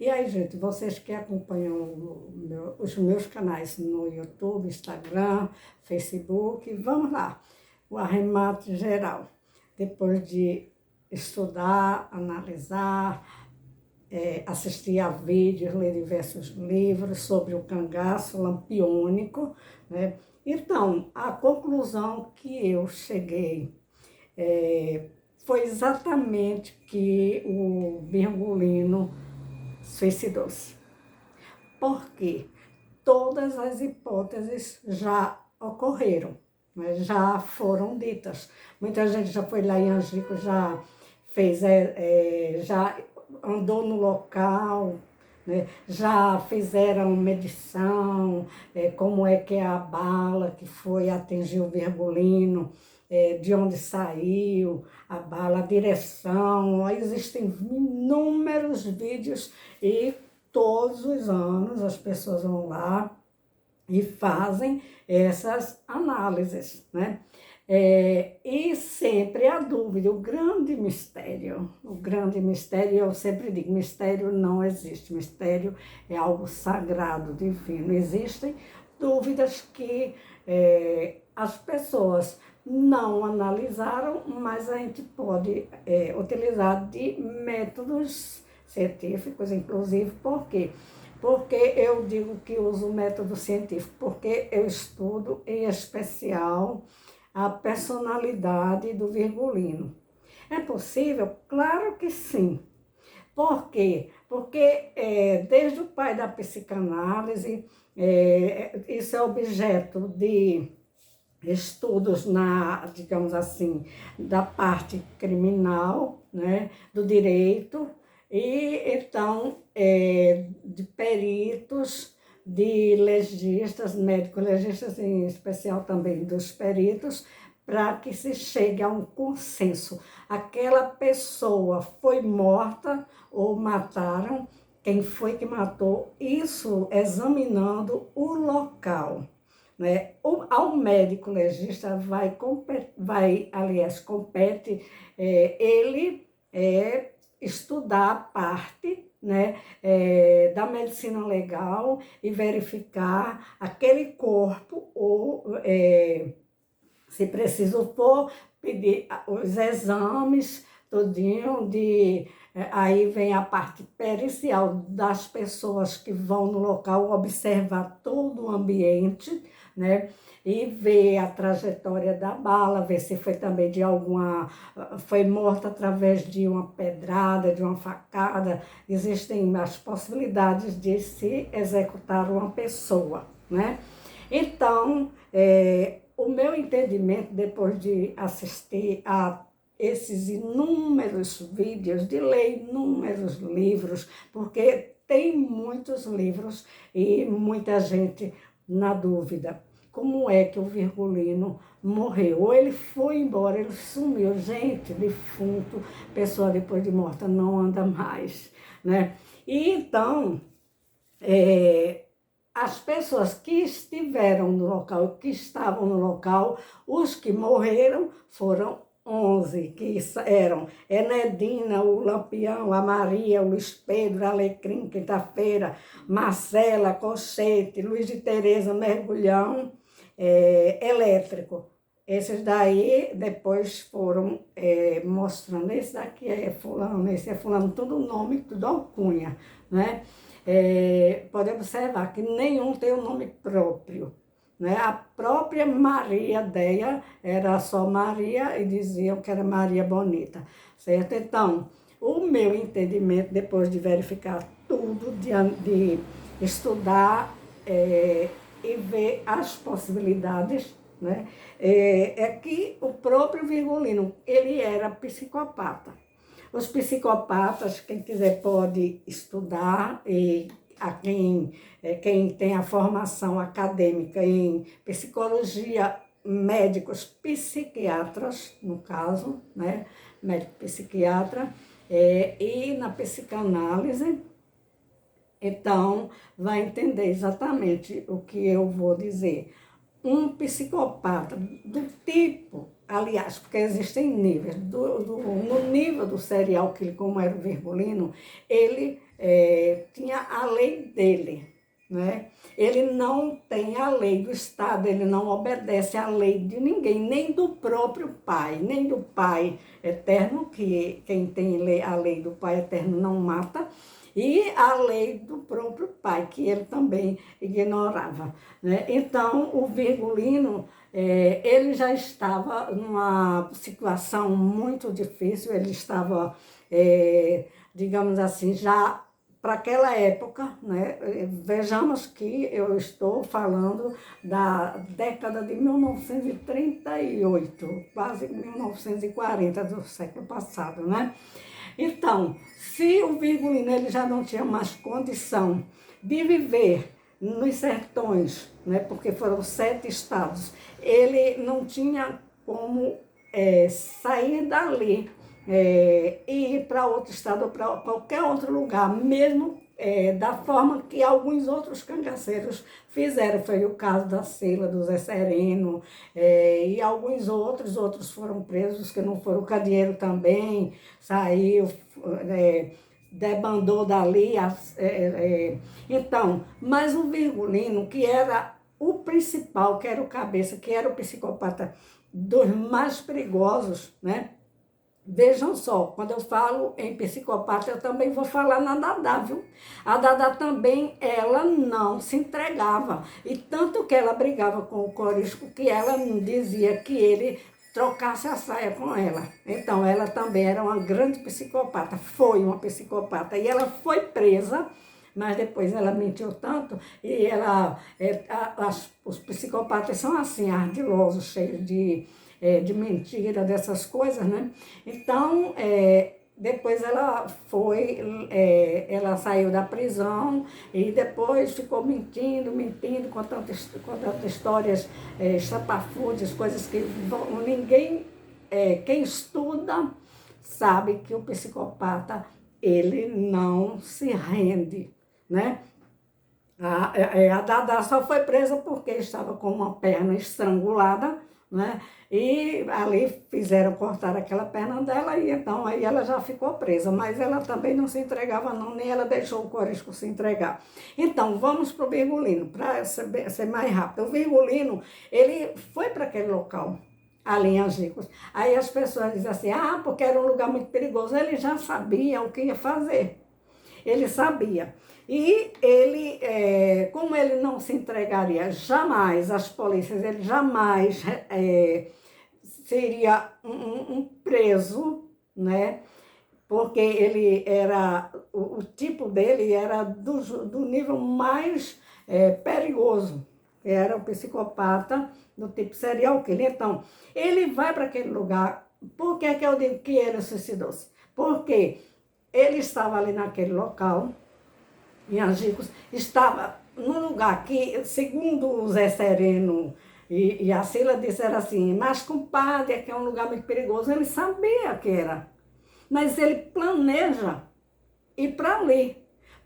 E aí, gente, vocês que acompanham os meus canais no YouTube, Instagram, Facebook, vamos lá. O arremate geral. Depois de estudar, analisar, assistir a vídeos, ler diversos livros sobre o cangaço lampiônico, né? Então, a conclusão que eu cheguei foi exatamente que o Virgulino suicidou-se. Porque todas as hipóteses já ocorreram, né? Já foram ditas. Muita gente já foi lá em Angico, já fez, já andou no local, né? Já fizeram medição, como é que é a bala que foi atingir o Virgulino, de onde saiu a bala, a direção. Existem inúmeros vídeos e todos os anos as pessoas vão lá e fazem essas análises, né? E sempre a dúvida, o grande mistério, eu sempre digo, mistério não existe, mistério é algo sagrado, divino. Existem dúvidas que as pessoas não analisaram, mas a gente pode utilizar de métodos científicos, inclusive. Por quê? Porque eu digo que uso o método científico, porque eu estudo em especial a personalidade do Virgulino. É possível? Claro que sim. Por quê? Porque desde o pai da psicanálise, isso é objeto de estudos digamos assim, da parte criminal, né, do direito, e então de peritos, de legistas, médicos legistas, em especial também dos peritos, para que se chegue a um consenso. Aquela pessoa foi morta ou mataram, quem foi que matou, isso examinando o local, né? Ao médico legista compete ele estudar a parte, né, da medicina legal e verificar aquele corpo, ou se preciso for, pedir os exames tudinho aí vem a parte pericial das pessoas que vão no local, observar todo o ambiente, né? E ver a trajetória da bala, ver se foi também foi morta através de uma pedrada, de uma facada. Existem as possibilidades de se executar uma pessoa, né? Então, o meu entendimento, depois de assistir a esses inúmeros vídeos, de ler inúmeros livros, porque tem muitos livros e muita gente na dúvida. Como é que o Virgulino morreu? Ou ele foi embora, ele sumiu. Gente, defunto, pessoa depois de morta não anda mais, né? E então, as pessoas que estiveram no local, que estavam no local, os que morreram foram 11, que eram Enedina, o Lampião, a Maria, o Luiz Pedro, Alecrim, Quinta-feira, Marcela, Cochete, Luiz de Tereza, Mergulhão, Elétrico. Esses daí depois foram mostrando, esse daqui é fulano, esse é fulano, tudo nome, tudo alcunha, né? Pode observar que nenhum tem um nome próprio, né? A própria Maria Deia era só Maria e diziam que era Maria Bonita, certo? Então, o meu entendimento, depois de verificar tudo, de estudar e ver as possibilidades, né? É que o próprio Virgulino, ele era psicopata. Os psicopatas, quem quiser pode estudar, e quem tem a formação acadêmica em psicologia, médicos psiquiatras, no caso, né, médico psiquiatra, e na psicanálise, então vai entender exatamente o que eu vou dizer. Um psicopata do tipo, aliás, porque existem níveis, no nível do serial killer, como era o Virgulino, ele dele, né? Ele não tem a lei do Estado, ele não obedece à lei de ninguém, nem do próprio Pai, nem do Pai eterno, que quem tem a lei do Pai eterno não mata, e a lei do próprio Pai, que ele também ignorava, né? Então, o Virgulino, ele já estava numa situação muito difícil, ele estava, digamos assim, já para aquela época, né? Vejamos que eu estou falando da década de 1938, quase 1940 do século passado, né? Então, se o Virgulino ele já não tinha mais condição de viver nos sertões, né? Porque foram 7 estados, ele não tinha como sair dali, e ir para outro estado ou para qualquer outro lugar, mesmo da forma que alguns outros cangaceiros fizeram. Foi o caso da Cila, do Zé Sereno, e alguns outros foram presos, que não foram. O Cadieiro também saiu, debandou dali. Então, mas o Virgulino, que era o principal, que era o cabeça, que era o psicopata dos mais perigosos, né? Vejam só, quando eu falo em psicopata, eu também vou falar na Dadá, viu? A Dadá também, ela não se entregava. E tanto que ela brigava com o Corisco, que ela dizia que ele trocasse a saia com ela. Então, ela também era uma grande psicopata, foi uma psicopata. E ela foi presa, mas depois ela mentiu tanto, e os psicopatas são assim, ardilosos, cheios de mentira, dessas coisas, né? Então, depois ela ela saiu da prisão e depois ficou mentindo, contando histórias estapafúrdias, coisas que ninguém, quem estuda, sabe que o psicopata, ele não se rende, né? A Dadá só foi presa porque estava com uma perna estrangulada, né? E ali cortar aquela perna dela, e então aí ela já ficou presa, mas ela também não se entregava não, nem ela deixou o Corisco se entregar. Então, vamos para o Virgulino, para ser mais rápido. O Virgulino, ele foi para aquele local, ali em Angicos. Aí as pessoas dizem assim, porque era um lugar muito perigoso. Ele já sabia o que ia fazer, ele sabia. E ele, como ele não se entregaria jamais às polícias, ele jamais seria um preso, né? Porque ele era, o tipo dele era do nível mais perigoso, era o psicopata do tipo serial killer. Então, ele vai para aquele lugar. Por que eu digo que ele suicidou-se? Porque ele estava ali naquele local, em Angicos, estava num lugar que, segundo o Zé Sereno e a Cila disseram assim, mas compadre, aqui é um lugar muito perigoso. Ele sabia que era, mas ele planeja ir para ali.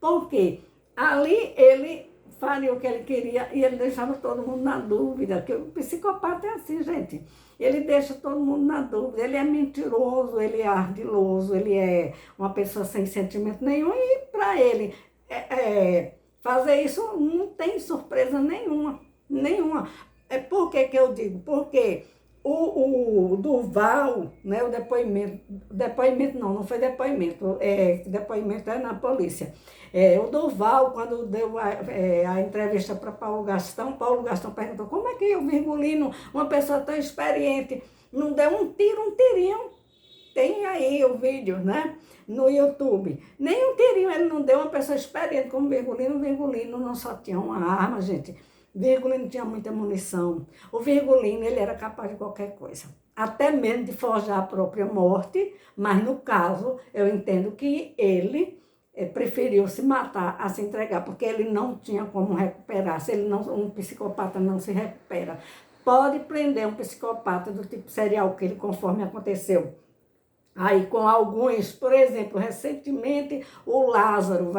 Por quê? Ali ele faria o que ele queria e ele deixava todo mundo na dúvida, que o psicopata é assim, gente. Ele deixa todo mundo na dúvida, ele é mentiroso, ele é ardiloso, ele é uma pessoa sem sentimento nenhum, e para ele fazer isso não tem surpresa nenhuma. Por que eu digo? Porque o Durval, né, o depoimento não foi depoimento, depoimento é na polícia. O Durval, quando deu a entrevista para Paulo Gastão perguntou como é que o Virgulino, uma pessoa tão experiente, não deu um tirinho. Tem aí o vídeo, né, no YouTube. Nem um tirinho ele não deu, uma pessoa experiente como o Virgulino não só tinha uma arma, gente. Virgulino tinha muita munição. O Virgulino, ele era capaz de qualquer coisa, até mesmo de forjar a própria morte, mas no caso, eu entendo que ele preferiu se matar a se entregar, porque ele não tinha como recuperar. Um psicopata não se recupera. Pode prender um psicopata do tipo serial killer, conforme aconteceu aí com alguns, por exemplo, recentemente o Lázaro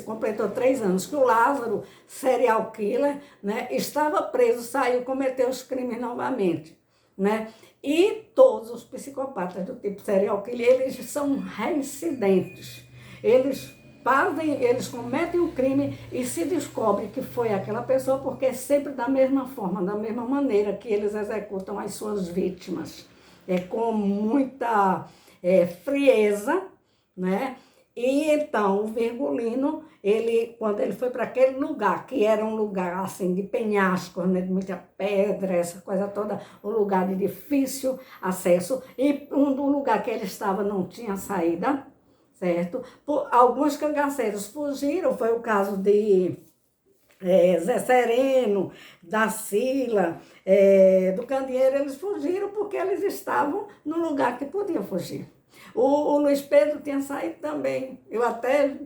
completou 3 anos, que o Lázaro, serial killer, né, estava preso, saiu, cometeu os crimes novamente, né? E todos os psicopatas do tipo serial killer, eles são reincidentes. Eles eles cometem o crime e se descobre que foi aquela pessoa, porque é sempre da mesma forma, da mesma maneira que eles executam as suas vítimas. É com muita frieza, né? E então o Virgulino, quando ele foi para aquele lugar, que era um lugar assim de penhascos, né, de muita pedra, essa coisa toda, um lugar de difícil acesso, e um lugar que ele estava não tinha saída, certo? Alguns cangaceiros fugiram, foi o caso de Zé Sereno, da Sila, do Candeeiro, eles fugiram porque eles estavam no lugar que podiam fugir. O Luiz Pedro tinha saído também. Eu até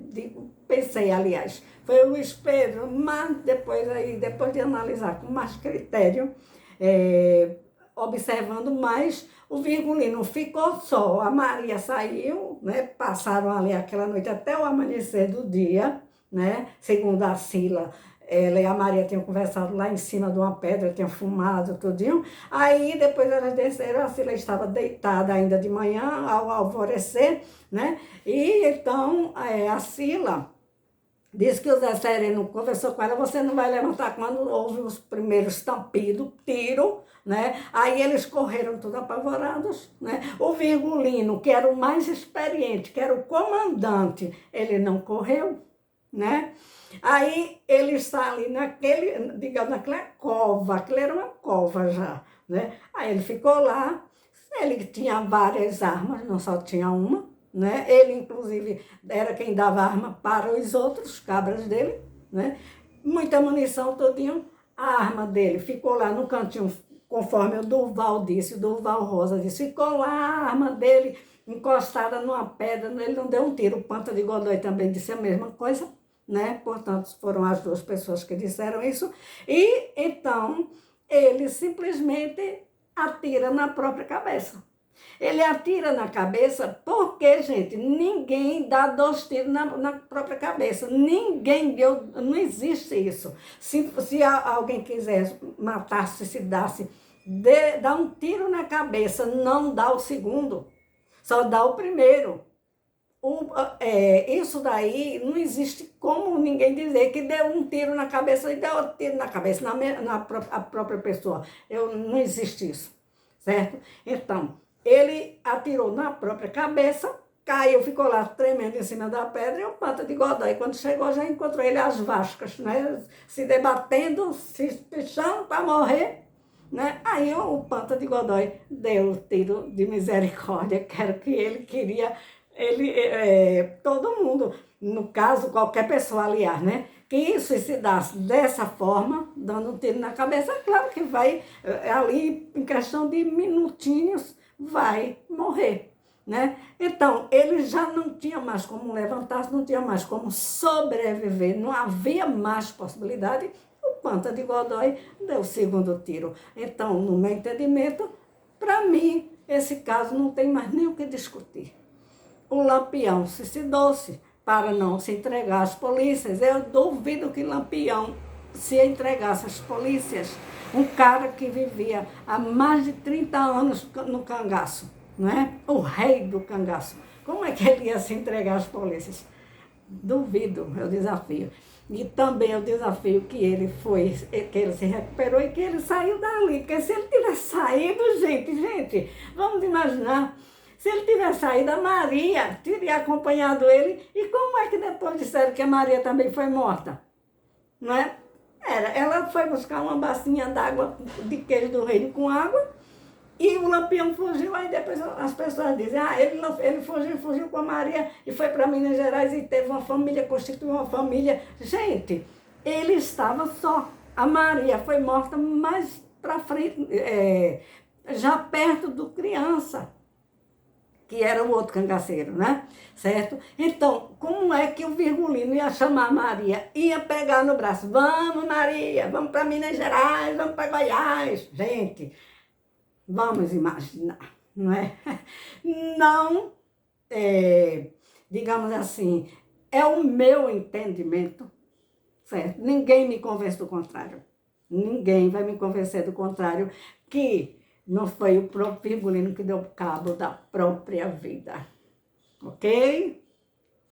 pensei, aliás, foi o Luiz Pedro, mas depois de analisar com mais critério, observando mais, o Virgulino ficou só. A Maria saiu, né? Passaram ali aquela noite até o amanhecer do dia, né? Segundo a Sila, ela e a Maria tinham conversado lá em cima de uma pedra, tinham fumado, tudinho. Aí, depois elas desceram, a Sila estava deitada ainda de manhã, ao alvorecer, né? E então, a Sila disse que o Zé Sereno conversou com ela, você não vai levantar quando houve os primeiros estampidos, tiro, né? Aí eles correram tudo apavorados, né? O Virgulino, que era o mais experiente, que era o comandante, ele não correu, né? Aí ele está ali naquela cova, aquilo era uma cova já, né? Aí ele ficou lá, ele tinha várias armas, não só tinha uma, né? Ele, inclusive, era quem dava arma para os outros cabras dele, né? Muita munição, todinho. A arma dele ficou lá no cantinho, conforme o Durval disse, o Durval Rosa disse, ficou lá a arma dele encostada numa pedra, ele não deu um tiro. O Panta de Godoy também disse a mesma coisa, né? Portanto, foram as duas pessoas que disseram isso. E, então, ele simplesmente atira na própria cabeça. Ele atira na cabeça porque, gente, ninguém dá 2 tiros na própria cabeça. Ninguém deu, não existe isso. Se alguém quisesse matar, suicidar-se, dá um tiro na cabeça, não dá o segundo, só dá o primeiro. Isso daí não existe como ninguém dizer que deu um tiro na cabeça e deu outro tiro na cabeça, a própria pessoa. Não existe isso, certo? Então, ele atirou na própria cabeça, caiu, ficou lá tremendo em cima da pedra, e o Panta de Godoy, quando chegou, já encontrou ele às vascas, né? Se debatendo, se pichando para morrer, né? Aí o Panta de Godoy deu o tiro de misericórdia, que era o que ele queria. Todo mundo, no caso, qualquer pessoa, aliás, né, que suicidasse dessa forma, dando um tiro na cabeça, claro que vai, ali, em questão de minutinhos, vai morrer, né? Então, ele já não tinha mais como levantar-se, não tinha mais como sobreviver, não havia mais possibilidade. O Panta de Godoy deu o segundo tiro. Então, no meu entendimento, para mim, esse caso não tem mais nem o que discutir. O Lampião suicidou-se para não se entregar às polícias. Eu duvido que Lampião se entregasse às polícias. Um cara que vivia há mais de 30 anos no cangaço, não é? O rei do cangaço. Como é que ele ia se entregar às polícias? Duvido, eu desafio. E também eu desafio que ele se recuperou e que ele saiu dali. Porque se ele tivesse saído, gente, vamos imaginar. Se ele tivesse saído, a Maria teria acompanhado ele. E como é que depois disseram que a Maria também foi morta? Não é? Ela foi buscar uma bacinha d'água de queijo do reino com água e o Lampião fugiu. Aí depois as pessoas dizem, ele fugiu com a Maria e foi para Minas Gerais e teve uma família, constituiu uma família. Gente, ele estava só. A Maria foi morta mais para frente, já perto do Criança, que era o outro cangaceiro, né? Certo? Então, como é que o Virgulino ia chamar a Maria? Ia pegar no braço, vamos Maria, vamos para Minas Gerais, vamos para Goiás. Gente, vamos imaginar, não é? Não, digamos assim, é o meu entendimento, certo? Ninguém me convence do contrário. Ninguém vai me convencer do contrário, que não foi o próprio Virgulino que deu cabo da própria vida. Ok?